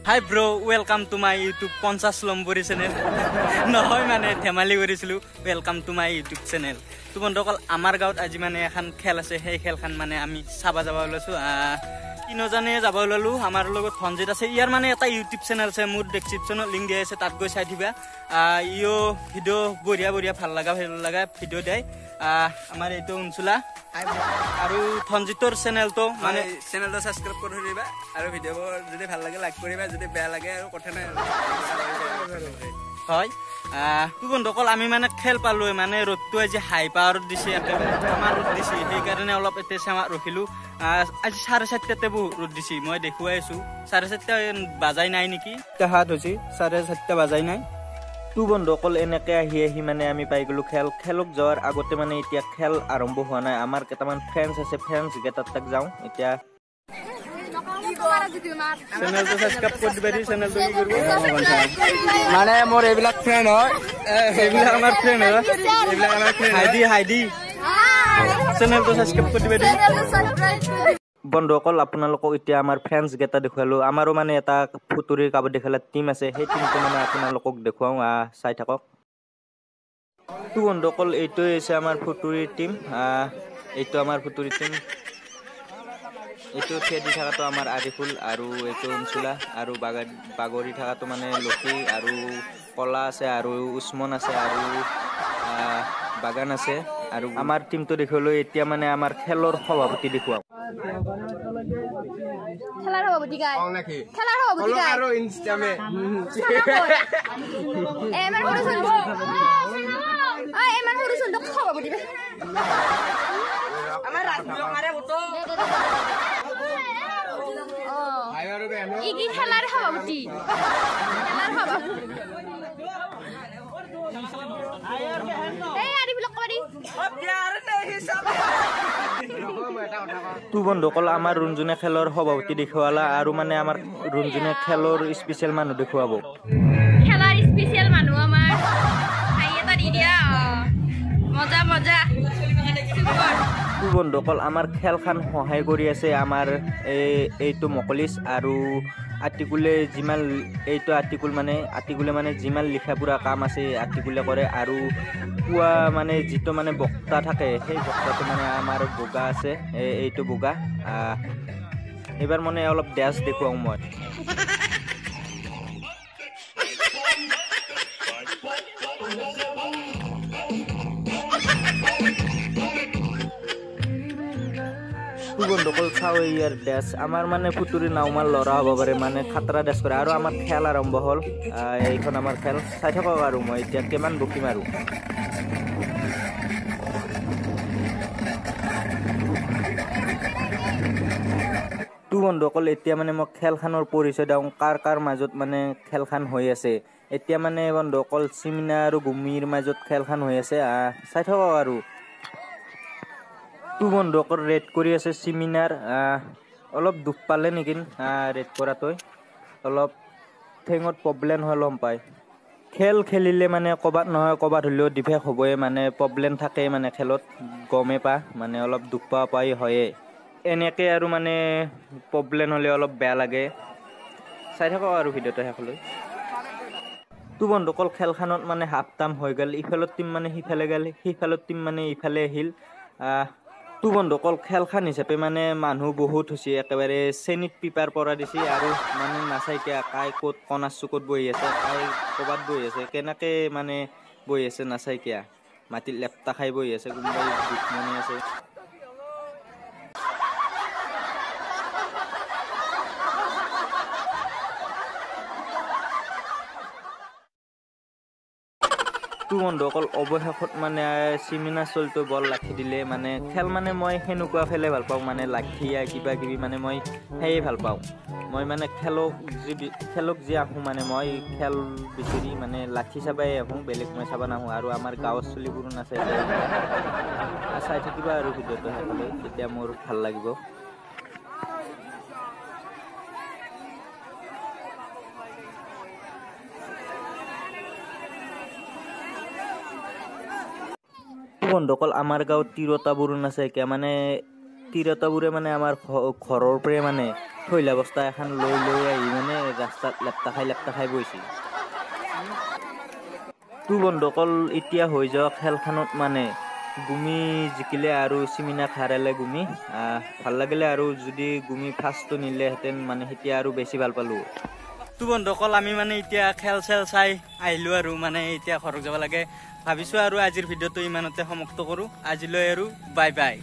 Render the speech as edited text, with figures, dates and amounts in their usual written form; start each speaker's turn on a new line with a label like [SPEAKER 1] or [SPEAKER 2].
[SPEAKER 1] Hi bro, welcome to my YouTube 50 লম্বৰী channel নহয় মানে ধেমালি কৰিছিলো welcome to my YouTube channel তো বন্ধুসকল আমাৰ গাঁৱত আজি মানে এখন খেল আছে সেই খেলখন মানে আমি চাবা যাব ওলাইছো তিনজনে যাব ওলালো আমাৰ লগত ধনজিত আছে ইয়াৰ মানে এটা YouTube চেনেল আছে মোৰ ডেসক্ৰিপচনত লিংক দিয়া আছে তাত গৈ চাই দিবা ইও ভিডিও বঢ়িয়া ভাল লাগা ভিডিও দেই আমাৰ এইটো অঞ্চলা আৰু ধনজিতৰ চেনেল তো মানে চেনেলটো সাবস্ক্ৰাইব কৰি দিবা আৰু ভিডিওবোৰ যদি ভাল লাগে লাইক কৰিবা যদি বেয়া লাগে আৰু কথা নাই হয় তো বন্ধুসকল আমি মানে খেল পালো মানে ৰ'দটো আজি হাই পাৱাৰত দিছে একেবাৰে আমাৰ ৰ'দ দিছে সেই কাৰণে অলপ এতে সেমা ৰখিলো আজি 4:30 বহু ৰ'দ দিছে মই দেখুৱাই আছো 4:30 বাজাই নাই নেকি হাত হৈছে 4:30 বাজাই নাই তো বন্ধুসকল এনেকে আহি মানে আমি পাই গলো খেলক যোৱাৰ আগতে মানে এতিয়া খেল আৰম্ভ হোৱা নাই আমাৰ কেইটামান ফ্ৰেন্ডছ আছে ফ্ৰেন্ডছ গেটাত তাক যাওঁ এতিয়া চেনেলটো সাবস্ক্ৰাইব কৰি দিবি চেনেলটো কি কৰিব মানে মোৰ এইবিলাক ফ্ৰেন্ড হয় এইবিলাক আমাৰ ফ্ৰেন্ড হয় এইবিলাক আমাৰ ফ্ৰেন্ড হাইদি চেনেলটো সাবস্ক্ৰাইব কৰি দিবি বন্ধুসকল আপোনালোকক এতিয়া আমাৰ ফ্ৰেন্ডছ গেটা দেখুৱালো আমাৰো মানে এটা ফুটুৰিৰ কাবাডী খেলাৰ টিম আছে সেই টিমটো মানে আপোনালোকক দেখুৱাও চাই থাকক তো বন্ধুসকল এইটোৱে আছে আমাৰ ফুটুৰিৰ টিম এইটো আমাৰ ফুটুৰিৰ টিম এইটো খেদি থাকাটো আমাৰ আৰিফুল আৰু এইটো অঞ্চলা আৰু বাগৰি থাকাটো মানে লক্ষী আৰু কলা আছে আৰু উছমন আছে আৰু বাগান আছে আৰু আমাৰ টিমটো দেখিবলৈ এতিয়া মানে আমাৰ খেলৰ সভাপতি দেখুৱাও
[SPEAKER 2] খেলাৰ সভাপতি গায় আৰু ইনষ্টামে এমান সৰু চন্দ সভাপতি আমাৰ ৰাজবিয়ক মাৰে বটো ইগি খেলাৰ সভাপতি
[SPEAKER 1] তো বন্ধুসকল আমাৰ ৰঞ্জনে খেলৰ সভাপতি দেখুৱালা আৰু মানে আমাৰ ৰঞ্জনে খেলৰ স্পেচিয়েল মানুহ দেখুৱাব
[SPEAKER 2] খেলাৰ স্পেচিয়েল মানুহ আমাৰ আইতা দিদিয়া মজা
[SPEAKER 1] তো বন্ধুসকল আমাৰ খেলখন সহায় কৰি আছে আমাৰ এইটো মকলিছ আৰু আৰ্টিকুলে যিমান এইটো আৰ্টিকুলে মানে যিমান লিখা পুৰা কাম আছে আৰ্টিকুলে কৰে আৰু পুৱা মানে যিটো মানে বক্তা থাকে সেই বক্তাটো মানে আমাৰ বগা আছে এইটো বগা এবাৰ মানে অলপ ড্যাশ দেখুৱাও মই বন্ধুসকল চাও ইয়াৰ ড্যাশ আমাৰ মানে ফুটুৰি নাওমাৰ ল'ৰা হ'ব পাৰে মানে খাতৰা ড্যাশ কৰে আৰু আমাৰ খেল আৰম্ভ হ'ল এইখন আমাৰ খেল চাই থাকক আৰু মই এতিয়া কিমান বকিম আৰু তো বন্ধুসকল এতিয়া মানে মই খেলখনৰ পৰিচয় দিওঁ কাৰ মাজত মানে খেলখন হৈ আছে এতিয়া মানে বন্ধুসকল চিমিনা আৰু গুমিৰ মাজত খেলখন হৈ আছে চাই থাকক আৰু তো বন্ধুসকল ৰেড কৰি আছে চিমিনাৰ অলপ দুখ পালে নেকি ৰেড কৰাটোই অলপ ঠেঙত প্ৰব্লেম হয় লম পায় খেল খেলিলে মানে ক'বাত নহয় ক'বাত হ'লেও ডিফেক্ট হ'বই মানে প্ৰব্লেম থাকে মানে খেলত গমে পা মানে অলপ দুখ পাই হয়ে এনেকে আৰু মানে প্ৰব্লেম হ'লে অলপ বেয়া লাগে চাই থাকক আৰু ভিডিঅ'টো শেষলৈ তো বন্ধুসকল খেলখনত মানে হাফ টাইম হৈ গ'ল ইফালৰ টিম মানে সিফালে গ'ল সিফালৰ টিম মানে ইফালে আহিল তো বন্ধুসকল খেলখন হিচাপে মানে মানুহ বহুত হৈছে একেবাৰে চেনিত পিপাৰ পৰা দিছে আৰু মানে নাচাইকিয়া কাই ক'ত কণাৰ চুকত বহি আছে কাই ক'বাত বহি আছে কেনেকে মানে বহি আছে নাচাইকিয়া মাটিত লেপটা খাই বহি আছে কোনোবাই দুখ মনি আছে তো বন্ধুসকল অৱশেষত মানে চিমিনা চলটো বল লাঠি দিলে মানে খেল মানে মই সেনেকুৱা খেলে ভাল পাওঁ মানে লাঠি কিবা কিবি মানে মই সেয়ে ভাল পাওঁ মই মানে খেলক যি আহোঁ মানে মই খেল বিচাৰি মানে লাঠি চাবাই আহোঁ বেলেগ মই চাব নাহোঁ আৰু আমাৰ গাঁৱৰ চলিবোৰো নাচাই চাই থাকিবা আৰু ভিডিঅ'টো শেষলৈ তেতিয়া মোৰ ভাল লাগিব বন্ধুসকল আমাৰ গাঁৱত তিৰোতাবোৰো নাচাইকিয়া মানে তিৰোতাবোৰে মানে আমাৰ ঘৰৰ পৰাই মানে থৈলা বস্তা এখন লৈ আহি মানে ৰাস্তাত ৰাস্তাত লেপটা খাই বহিছিল তো বন্ধুসকল এতিয়া হৈ যোৱা খেলখনত মানে গুমি জিকিলে আৰু চিমিনাক হাৰালে গুমি ভাল লাগিলে আৰু যদি গুমি ফাৰ্ষ্টটো নিলেহেঁতেন মানে এতিয়া আৰু বেছি ভাল পালো তো বন্ধুসকল আমি মানে এতিয়া খেল চাই আহিলো আৰু মানে এতিয়া ঘৰত যাব লাগে ভাবিছো আৰু আজিৰ ভিডিঅ'টো ইমানতে সমাপ্ত কৰো আজিলৈ আৰু বাই বাই